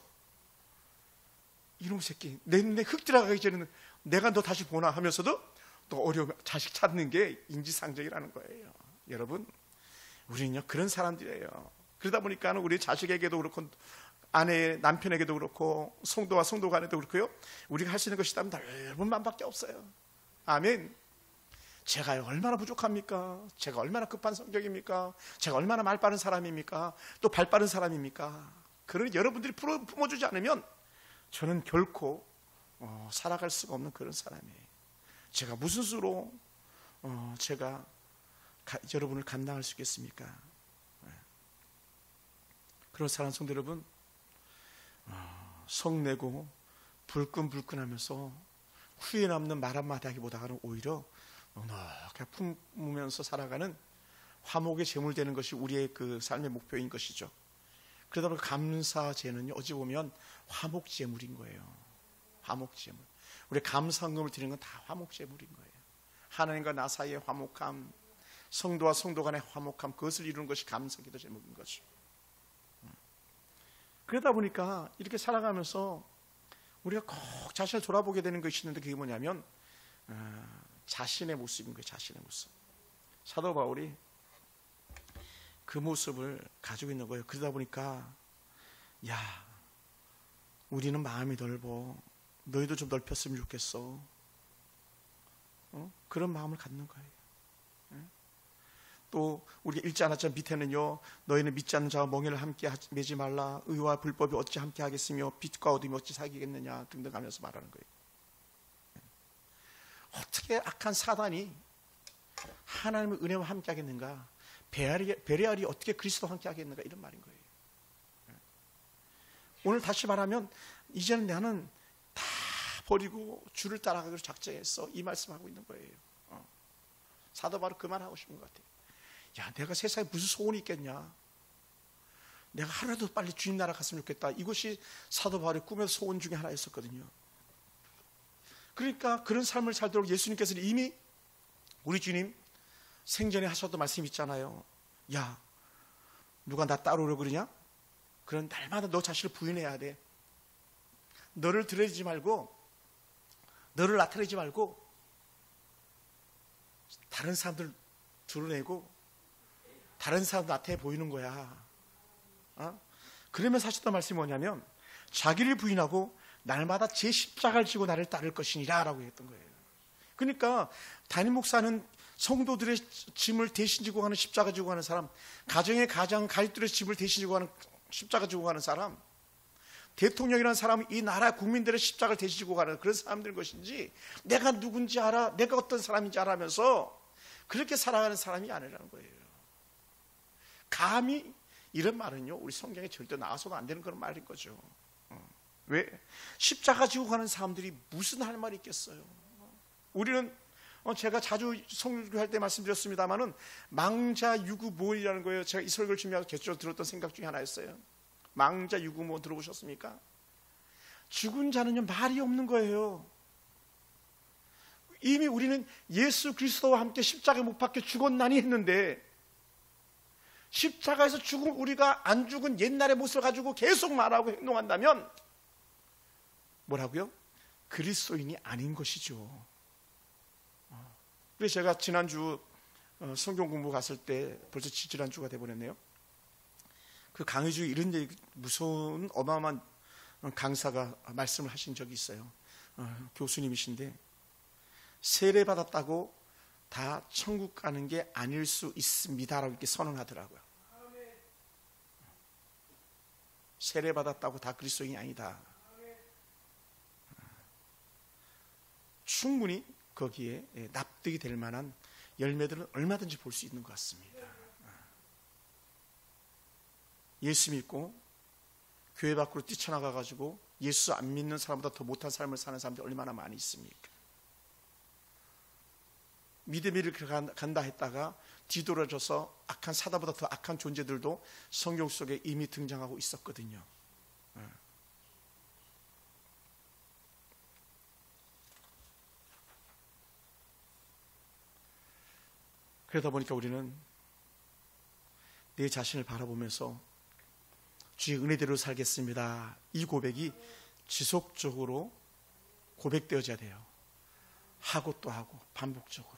이놈 새끼 내 흙 들어가기 전에는 내가 너 다시 보나 하면서도 또 어려우면 자식 찾는 게 인지상정이라는 거예요. 여러분, 우리는요 그런 사람들이에요. 그러다 보니까 우리 자식에게도 그렇고 아내 남편에게도 그렇고 성도와 성도 간에도 그렇고요, 우리가 할 수 있는 것이 있다면 넓은 마음밖에 없어요. 아멘. 제가 얼마나 부족합니까? 제가 얼마나 급한 성격입니까? 제가 얼마나 말 빠른 사람입니까? 또 발 빠른 사람입니까? 그러니 여러분들이 품어주지 않으면 저는 결코 살아갈 수가 없는 그런 사람이에요. 제가 무슨 수로 제가 여러분을 감당할 수 있겠습니까? 그런 사랑 성도 여러분, 성내고 불끈불끈하면서 후회 남는 말 한마디 하기보다는 오히려 넉넉하게 품으면서 살아가는 화목의 제물 되는 것이 우리의 그 삶의 목표인 것이죠. 그러다 보니 감사제는요, 어찌 보면 화목제물인 거예요. 화목제물. 우리 감사헌금을 드리는 건 다 화목제물인 거예요. 하나님과 나 사이의 화목함, 성도와 성도 간의 화목함, 그것을 이루는 것이 감사기도 제목인 거죠. 그러다 보니까 이렇게 살아가면서 우리가 꼭 자신을 돌아보게 되는 것이 있는데, 그게 뭐냐면 자신의 모습인 거예요. 자신의 모습. 사도 바울이 그 모습을 가지고 있는 거예요. 그러다 보니까 야, 우리는 마음이 넓어. 너희도 좀 넓혔으면 좋겠어. 그런 마음을 갖는 거예요. 또 우리가 읽지 않았지만 밑에는요, 너희는 믿지 않는 자와 멍에를 함께 매지 말라. 의와 불법이 어찌 함께 하겠으며 빛과 어둠이 어찌 사귀겠느냐 등등 하면서 말하는 거예요. 어떻게 악한 사단이 하나님의 은혜와 함께 하겠는가? 베레알이 어떻게 그리스도와 함께 하겠는가? 이런 말인 거예요. 오늘 다시 말하면 이제는 나는 다 버리고 주를 따라가기로 작정했어. 이 말씀하고 있는 거예요. 사도 바로 그 말 하고 싶은 것 같아요. 야, 내가 세상에 무슨 소원이 있겠냐? 내가 하루라도 빨리 주님 나라 갔으면 좋겠다. 이것이 사도 바울의 꿈의 소원 중에 하나였었거든요. 그러니까 그런 삶을 살도록 예수님께서는 이미 우리 주님 생전에 하셨던 말씀이 있잖아요. 야, 누가 나 따라오려고 그러냐? 그런 날마다 너 자신을 부인해야 돼. 너를 드러내지 말고, 너를 나타내지 말고 다른 사람들 드러내고 다른 사람들 나타내 보이는 거야. 그러면서 하셨던 말씀이 뭐냐면, 자기를 부인하고 날마다 제 십자가를 지고 나를 따를 것이니라 라고 했던 거예요. 그러니까 담임 목사는 성도들의 짐을 대신 지고 가는, 십자가 지고 가는 사람, 가정의 가족들의 짐을 대신 지고 가는 십자가 지고 가는 사람, 대통령이라는 사람은 이 나라 국민들의 십자가를 대신 지고 가는 그런 사람들인 것인지, 내가 누군지 알아, 내가 어떤 사람인지 알아면서 그렇게 살아가는 사람이 아니라는 거예요. 감히 이런 말은요, 우리 성경에 절대 나와서도 안 되는 그런 말인 거죠. 왜? 십자가 지고 가는 사람들이 무슨 할 말이 있겠어요? 우리는 제가 자주 설교할 때 말씀드렸습니다마는 망자유구모이라는 거예요. 제가 이 설교를 준비하고 개인적으로 들었던 생각 중에 하나였어요. 망자유구모 들어보셨습니까? 죽은 자는요, 말이 없는 거예요. 이미 우리는 예수 그리스도와 함께 십자가에 못 박혀 죽었나니 했는데, 십자가에서 죽은 우리가 안 죽은 옛날의 모습을 가지고 계속 말하고 행동한다면 뭐라고요? 그리스도인이 아닌 것이죠. 그래서 제가 지난주 성경 공부 갔을 때 벌써 지지난주가 돼버렸네요. 그 강의 중에 이런 얘기, 무서운 어마어마한 강사가 말씀을 하신 적이 있어요. 교수님이신데, 세례받았다고 다 천국 가는 게 아닐 수 있습니다라고 이렇게 선언하더라고요. 세례받았다고 다 그리스도인이 아니다. 충분히 거기에 납득이 될 만한 열매들은 얼마든지 볼 수 있는 것 같습니다. 예수 믿고 교회 밖으로 뛰쳐나가가지고 예수 안 믿는 사람보다 더 못한 삶을 사는 사람들이 얼마나 많이 있습니까? 믿음이를 간다 했다가 뒤돌아져서 악한 사다보다 더 악한 존재들도 성경 속에 이미 등장하고 있었거든요. 그러다 보니까 우리는 내 자신을 바라보면서 주의 은혜대로 살겠습니다. 이 고백이 지속적으로 고백되어져야 돼요. 하고 또 하고 반복적으로.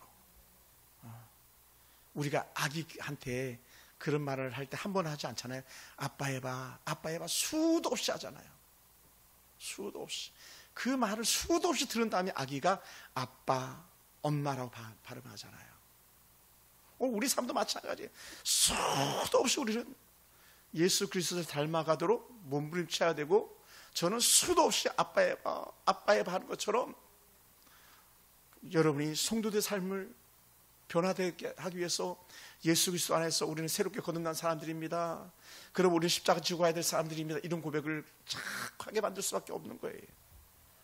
우리가 아기한테 그런 말을 할 때 한 번 하지 않잖아요. 아빠 해봐, 아빠 해봐. 수도 없이 하잖아요. 수도 없이. 그 말을 수도 없이 들은 다음에 아기가 아빠, 엄마라고 발음하잖아요. 우리 삶도 마찬가지예요. 수도 없이 우리는 예수 그리스도를 닮아가도록 몸부림쳐야 되고, 저는 수도 없이 아빠 해봐, 아빠 해봐 하는 것처럼 여러분이 성도들의 삶을 변화되게 하기 위해서 예수 그리스도 안에서 우리는 새롭게 거듭난 사람들입니다. 그럼 우리는 십자가 지고 가야 될 사람들입니다. 이런 고백을 착하게 만들 수밖에 없는 거예요.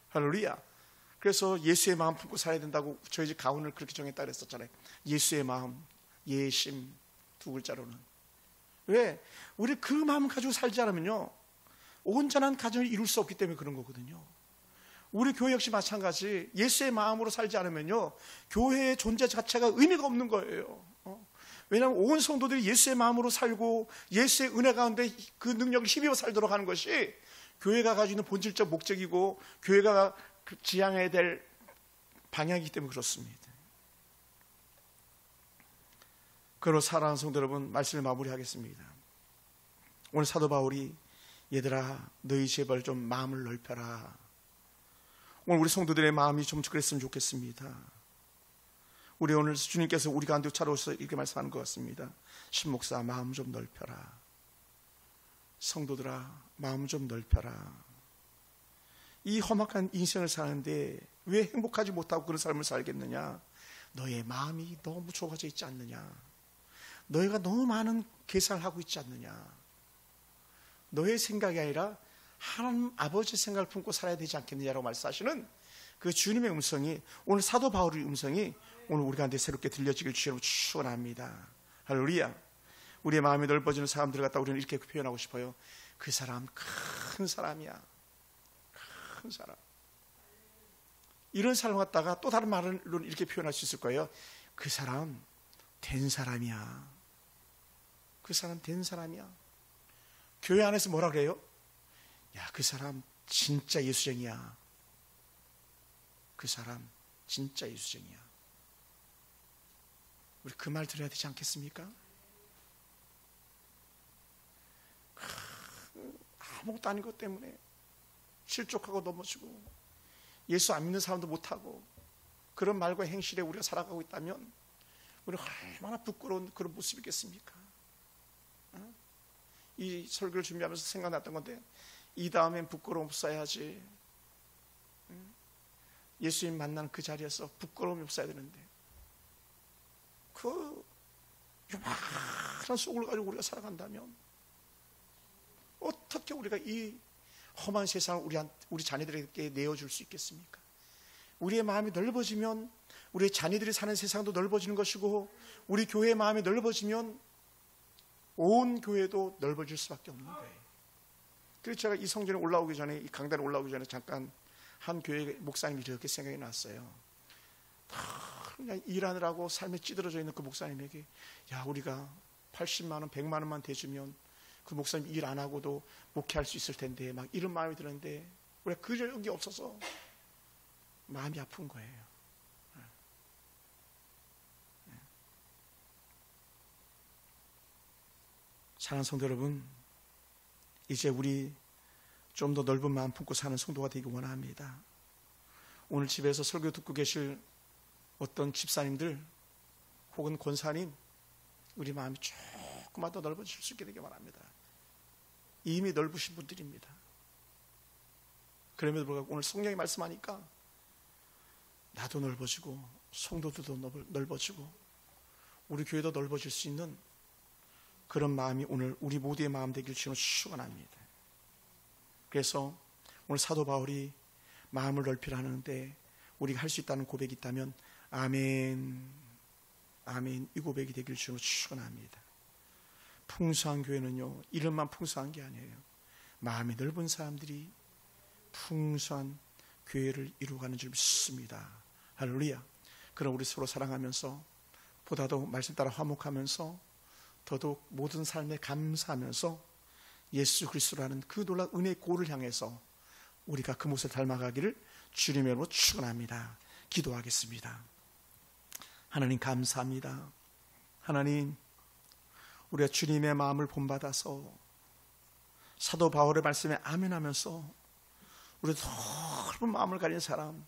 할렐루야. 그래서 예수의 마음 품고 살아야 된다고 저희 집 가훈을 그렇게 정했다 그랬었잖아요. 예수의 마음, 예심 두 글자로는. 왜? 우리 그 마음 가지고 살지 않으면요, 온전한 가정을 이룰 수 없기 때문에 그런 거거든요. 우리 교회 역시 마찬가지. 예수의 마음으로 살지 않으면요, 교회의 존재 자체가 의미가 없는 거예요. 왜냐하면 온 성도들이 예수의 마음으로 살고 예수의 은혜 가운데 그 능력을 힘입어 살도록 하는 것이 교회가 가지고 있는 본질적 목적이고 교회가 지향해야 될 방향이기 때문에 그렇습니다. 그로 사랑하는 성도 여러분, 말씀을 마무리하겠습니다. 오늘 사도 바울이 얘들아 너희 제발 좀 마음을 넓혀라. 오늘 우리 성도들의 마음이 좀 그랬으면 좋겠습니다. 우리 오늘 주님께서 우리 가운데 찾아오셔서 이렇게 말씀하는 것 같습니다. 신목사 마음 좀 넓혀라. 성도들아 마음 좀 넓혀라. 이 험악한 인생을 사는데 왜 행복하지 못하고 그런 삶을 살겠느냐? 너의 마음이 너무 좁아져 있지 않느냐? 너희가 너무 많은 계산을 하고 있지 않느냐? 너의 생각이 아니라 하나님 아버지 생각을 품고 살아야 되지 않겠느냐라고 말씀하시는 그 주님의 음성이, 오늘 사도 바울의 음성이 오늘 우리 가운데 새롭게 들려지길 주님으로 축원합니다. 할렐루야. 우리의 마음이 넓어지는 사람들을 갖다 우리는 이렇게 표현하고 싶어요. 그 사람 큰 사람이야. 큰 사람. 이런 사람을 갖다가 또 다른 말로 이렇게 표현할 수 있을 거예요. 그 사람 된 사람이야. 그 사람 된 사람이야. 교회 안에서 뭐라 그래요? 야, 그 사람 진짜 예수쟁이야. 그 사람 진짜 예수쟁이야. 우리 그 말 들어야 되지 않겠습니까? 아무것도 아닌 것 때문에 실족하고 넘어지고 예수 안 믿는 사람도 못하고 그런 말과 행실에 우리가 살아가고 있다면 우리가 얼마나 부끄러운 그런 모습이겠습니까? 이 설교를 준비하면서 생각났던 건데, 이 다음엔 부끄러움 없어야지. 예수님 만나는 그 자리에서 부끄러움이 없어야 되는데, 그 요만한 속을 가지고 우리가 살아간다면 어떻게 우리가 이 험한 세상을 우리 자녀들에게 내어줄 수 있겠습니까? 우리의 마음이 넓어지면 우리 자녀들이 사는 세상도 넓어지는 것이고, 우리 교회의 마음이 넓어지면 온 교회도 넓어질 수밖에 없는 거예요. 그래서 제가 이 성전에 올라오기 전에, 이 강단에 올라오기 전에 잠깐 한 교회 목사님이 이렇게 생각이 났어요. 그냥 일하느라고 삶에 찌들어져 있는 그 목사님에게, 야, 우리가 80만 원, 100만 원만 대주면 그 목사님 일 안 하고도 목회할 수 있을 텐데, 막 이런 마음이 드는데 우리가 그 적이 없어서 마음이 아픈 거예요. 사랑하는 성도 여러분, 이제 우리 좀 더 넓은 마음 품고 사는 성도가 되기 원합니다. 오늘 집에서 설교 듣고 계실 어떤 집사님들 혹은 권사님, 우리 마음이 조금만 더 넓어질 수 있게 되기 원합니다. 이미 넓으신 분들입니다. 그럼에도 불구하고 오늘 성령이 말씀하니까 나도 넓어지고 성도들도 넓어지고 우리 교회도 넓어질 수 있는 그런 마음이 오늘 우리 모두의 마음 되길 주님은 축원합니다. 그래서 오늘 사도 바울이 마음을 넓히라 하는데 우리가 할 수 있다는 고백이 있다면 아멘, 아멘, 이 고백이 되길 주로 축원합니다. 풍성한 교회는요, 이름만 풍성한 게 아니에요. 마음이 넓은 사람들이 풍성한 교회를 이루어가는 줄 믿습니다. 할렐루야. 그럼 우리 서로 사랑하면서 보다도 말씀 따라 화목하면서 더더욱 모든 삶에 감사하면서 예수 그리스도라는 그 놀라운 은혜의 골을 향해서 우리가 그 모습을 닮아가기를 주님의 이름으로 축원합니다. 기도하겠습니다. 하나님 감사합니다. 하나님, 우리가 주님의 마음을 본받아서 사도 바울의 말씀에 아멘하면서 우리 넓은 마음을 가진 사람,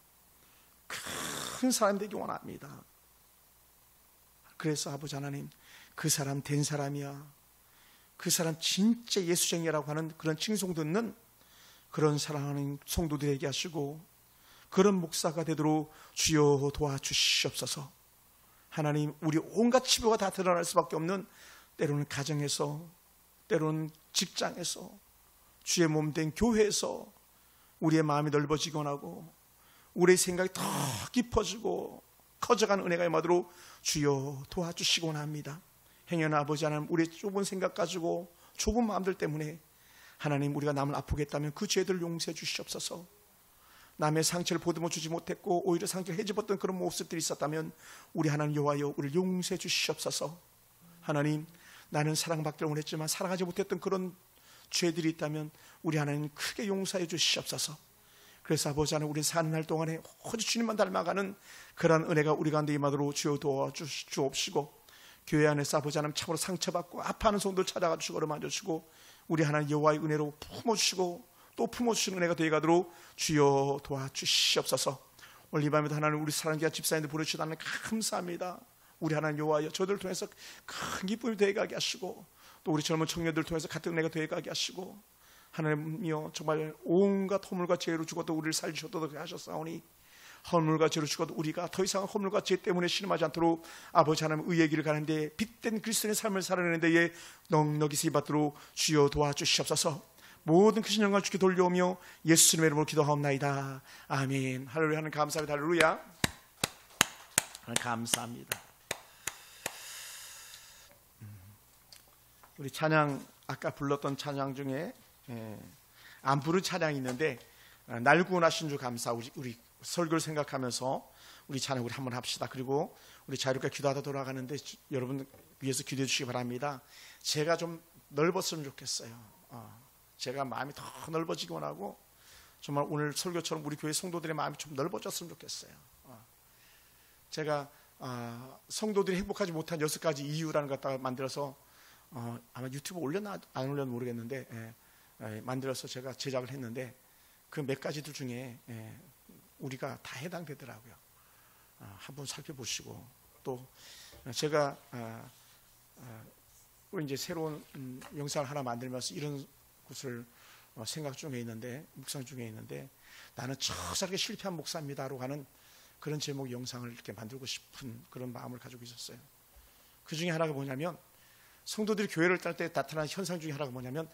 큰 사람 되기 원합니다. 그래서 아버지 하나님, 그 사람 된 사람이야, 그 사람 진짜 예수쟁이라고 하는 그런 칭송 듣는 그런 사랑하는 성도들에게 하시고 그런 목사가 되도록 주여 도와주시옵소서. 하나님, 우리 온갖 치부가 다 드러날 수밖에 없는 때로는 가정에서, 때로는 직장에서, 주의 몸된 교회에서 우리의 마음이 넓어지곤 하고 우리의 생각이 더 깊어지고 커져가는 은혜가 임하도록 주여 도와주시곤 합니다. 행여나 아버지 하나님, 우리의 좁은 생각 가지고 좁은 마음들 때문에 하나님, 우리가 남을 아프게 했다면 그 죄들을 용서해 주시옵소서. 남의 상처를 보듬어 주지 못했고 오히려 상처를 헤집었던 그런 모습들이 있었다면 우리 하나님 여호와여, 우리를 용서해 주시옵소서. 하나님, 나는 사랑받기를 원했지만 사랑하지 못했던 그런 죄들이 있다면 우리 하나님 크게 용서해 주시옵소서. 그래서 아버지 하나님, 우리 사는 날 동안에 오직 주님만 닮아가는 그러한 은혜가 우리 가운데 임하도록 주여 도와주옵시고, 교회 안에서 아버지 하나님 참으로 상처받고 아파하는 성도를 찾아가 주시고 어루만져주시고 우리 하나님 여호와의 은혜로 품어주시고 또 품어주시는 은혜가 되어가도록 주여 도와주시옵소서. 오늘 이 밤에도 하나님 우리 사랑기와 집사님들 보내주시다 하나님 감사합니다. 우리 하나님 여호와여, 저들을 통해서 큰 기쁨이 되어가게 하시고 또 우리 젊은 청년들을 통해서 같은 은혜가 되어가게 하시고 하나님이여, 정말 온갖 허물과 죄로 죽어도 우리를 살리셨도록 하셨사오니 허물과 죄로 죽어도 우리가 더 이상 허물과 죄 때문에 신음하지 않도록 아버지 하나님 의의 길을 가는데 빛된 그리스도의 삶을 살아내는 데에 넉넉히 쓰임받도록 주여 도와주시옵소서. 모든 크신 영광을 주께 돌려오며 예수님의 이름으로 기도하옵나이다. 아멘. 할렐루야. 하나님 감사합니다. 할렐루야. 하나님 감사합니다. 우리 찬양, 아까 불렀던 찬양 중에 안 부른 찬양이 있는데 날 구원하신 주 감사, 우리 설교를 생각하면서 우리 찬양 우리 한번 합시다. 그리고 우리 자유롭게 기도하다 돌아가는데 여러분 위해서 기도해 주시기 바랍니다. 제가 좀 넓었으면 좋겠어요. 제가 마음이 더 넓어지기 원하고 정말 오늘 설교처럼 우리 교회 성도들의 마음이 좀 넓어졌으면 좋겠어요. 제가 성도들이 행복하지 못한 6가지 이유라는 것 갖다가 만들어서 아마 유튜브 올렸나 안 올렸나 모르겠는데 만들어서 제가 제작을 했는데 그 몇 가지들 중에 우리가 다 해당되더라고요. 한번 살펴보시고 또 제가 이제 새로운 영상을 하나 만들면서 이런 것을 생각 중에 있는데, 묵상 중에 있는데, 나는 처절하게 실패한 목사입니다라고 하는 그런 제목 영상을 이렇게 만들고 싶은 그런 마음을 가지고 있었어요. 그 중에 하나가 뭐냐면, 성도들이 교회를 딸 때 나타나는 현상 중에 하나가 뭐냐면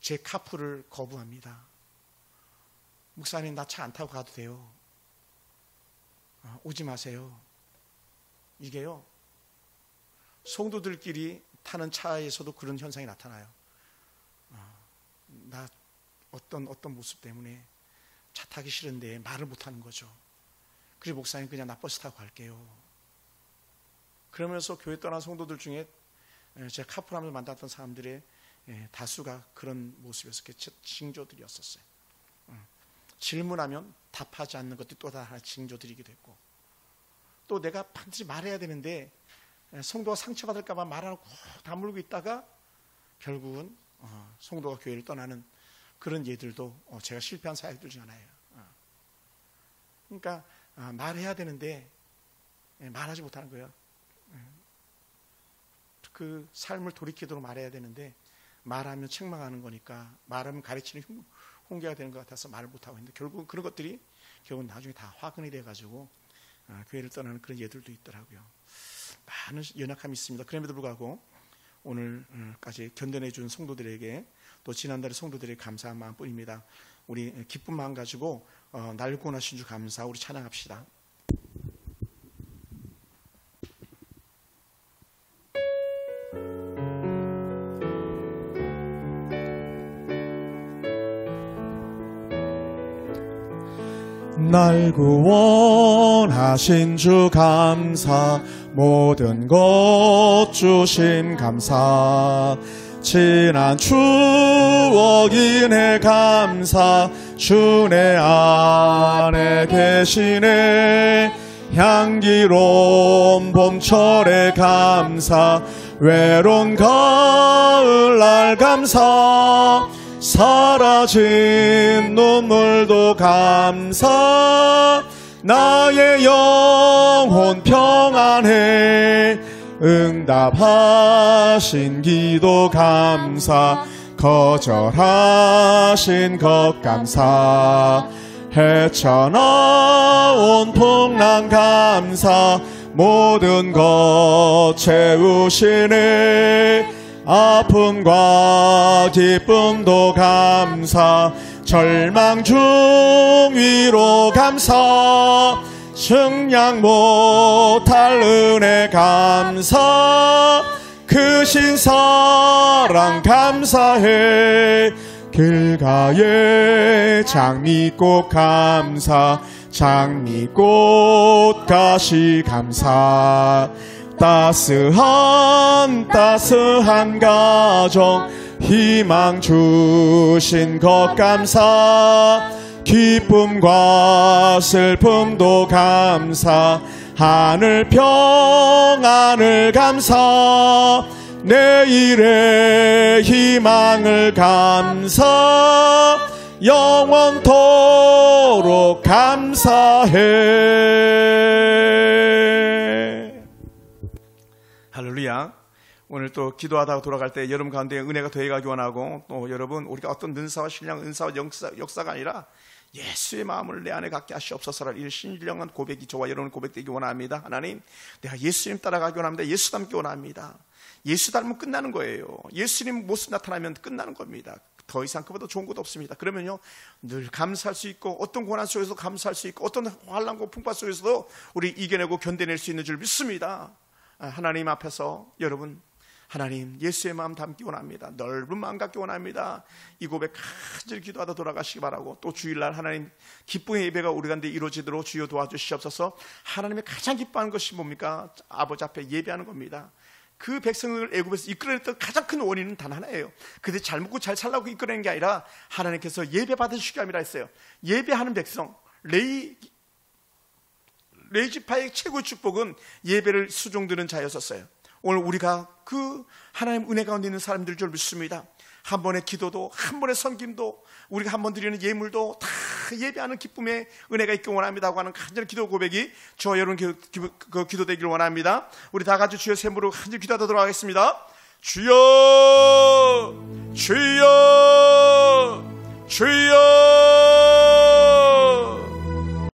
제 카풀을 거부합니다. 목사님, 나 차 안 타고 가도 돼요. 오지 마세요. 이게요, 성도들끼리 타는 차에서도 그런 현상이 나타나요. 나 어떤 모습 때문에 차 타기 싫은데 말을 못하는 거죠. 그래서 목사님, 그냥 나 버스 타고 갈게요. 그러면서 교회 떠난 성도들 중에 제가 카풀하면서 만났던 사람들의 다수가 그런 모습에서 징조들이었었어요. 질문하면 답하지 않는 것들이 또 하나 징조들이기도 했고, 또 내가 반드시 말해야 되는데 성도가 상처받을까 봐 말 안 하고 다물고 있다가 결국은 성도가 교회를 떠나는 그런 예들도 제가 실패한 사역들 중 하나예요. 그러니까 말해야 되는데 말하지 못하는 거예요. 그 삶을 돌이키도록 말해야 되는데 말하면 책망하는 거니까, 말하면 가르치는 홍계가 되는 것 같아서 말을 못하고 있는데 결국은 그런 것들이 결국은 나중에 다 화근이 돼가지고 교회를 떠나는 그런 예들도 있더라고요. 많은 연약함이 있습니다. 그럼에도 불구하고 오늘까지 견뎌내준 성도들에게 또 지난달에 성도들이 감사한 마음뿐입니다. 우리 기쁜 마음 가지고 날 구원하신 주 감사 우리 찬양합시다. 날 구원하신 주 감사 모든 것 주심 감사 지난 추억 인해 감사 주 내 안에 계시네 향기로운 봄철에 감사 외로운 가을날 감사 사라진 눈물도 감사 나의 영혼 평안해 응답하신 기도 감사 거절하신 것 감사 헤쳐나온 풍랑 감사 모든 것 채우시네 아픔과 기쁨도 감사 절망 중 위로 감사 승량 못할 은혜 감사 크신 사랑 감사해 길가에 장미꽃 감사 장미꽃 가시 감사 따스한 가정 희망 주신 것 감사 기쁨과 슬픔도 감사 하늘 평안을 감사 내일의 희망을 감사 영원토록 감사해. 할렐루야. 오늘 또 기도하다가 돌아갈 때 여러분 가운데 은혜가 더해가기 원하고 또 여러분 우리가 어떤 은사와 신령 은사와 역사가 아니라 예수의 마음을 내 안에 갖게 하시옵소서라 이 신령한 고백이 저와 여러분 고백되기 원합니다. 하나님 내가 예수님 따라가기 원합니다. 예수 닮기 원합니다. 예수 닮으면 끝나는 거예요. 예수님 모습 나타나면 끝나는 겁니다. 더 이상 그보다 좋은 것도 없습니다. 그러면요 늘 감사할 수 있고 어떤 고난 속에서 감사할 수 있고 어떤 환난과 풍파 속에서도 우리 이겨내고 견뎌낼 수 있는 줄 믿습니다. 하나님 앞에서 여러분 하나님 예수의 마음 담기 원합니다. 넓은 마음 갖기 원합니다. 이 고백 간절히 기도하다 돌아가시기 바라고 또 주일날 하나님 기쁨의 예배가 우리 가운데 이루어지도록 주여 도와주시옵소서. 하나님의 가장 기뻐하는 것이 뭡니까? 아버지 앞에 예배하는 겁니다. 그 백성을 애굽에서 이끌어냈던 가장 큰 원인은 단 하나예요. 그들 잘 먹고 잘 살라고 이끌어낸 게 아니라 하나님께서 예배 받으시기 함이라 했어요. 예배하는 백성 레위지파의 최고의 축복은 예배를 수종드는 자였었어요. 오늘 우리가 그 하나님 은혜 가운데 있는 사람들 줄 믿습니다. 한 번의 기도도 한 번의 섬김도 우리가 한 번 드리는 예물도 다 예배하는 기쁨의 은혜가 있기 원합니다 하고 하는 간절한 기도 고백이 저와 여러분 기도되기를 원합니다. 우리 다 같이 주여 샘으로 간절히 기도하다 돌아가겠습니다. 주여 주여 주여